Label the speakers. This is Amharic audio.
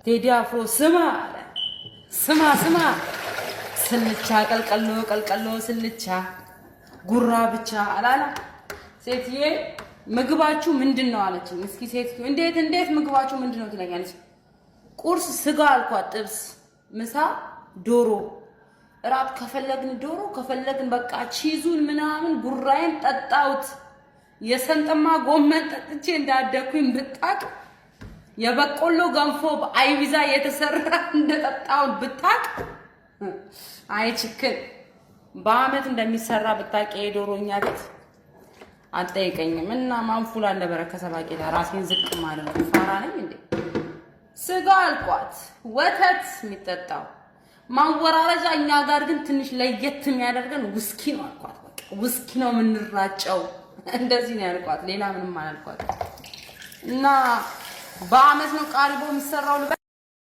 Speaker 1: ቴዲ አፍሮ ስማ አለ ስማ ስልቻ ቀልቀሎ ስልቻ ጉራ ብቻ አላላ ሴትዬ ምግባችሁ ምንድነው አለችኝ እስኪ ሴትዬ እንዴት ምግባችሁ ምንድነው ትለኛለች ቁርስ ስጋ አልኳት ጥብስ ምሳ ዶሮ እራት ከፈለግን ዶሮ ከፈለግን በቃ ቺዙን ምናምን ጉራዬን ጠጣውት የሰንጠማ ጎመን ጠጥቼ እንዳደኩኝ ብጣቅ የበቆሎ ገንፎ አይቢዛ የተሰራ እንደጠጣው ብጣቅ አይችክል በአመት እንደሚሰራ ብጣቅ የዶሮኛ ቤት አጠይቀኝም እና ማንፉላ እንደበረከተ ባቄላ ራሴን ዝቅ ማለት ነው ፋራ ነኝ እንዴ ስጋ አልቋት ወተት የሚጠጣው ማወራረጃ እኛ ጋር ግን ትንሽ ለየት የሚያደርገን ውስኪ ነው አልቋት በቃ ውስኪ ነው የምንራጨው እንደዚህ ነው ያልቋት ሌላ ምንም አላልቋት እና በአመት ነው ቃልቦ የሚሰራው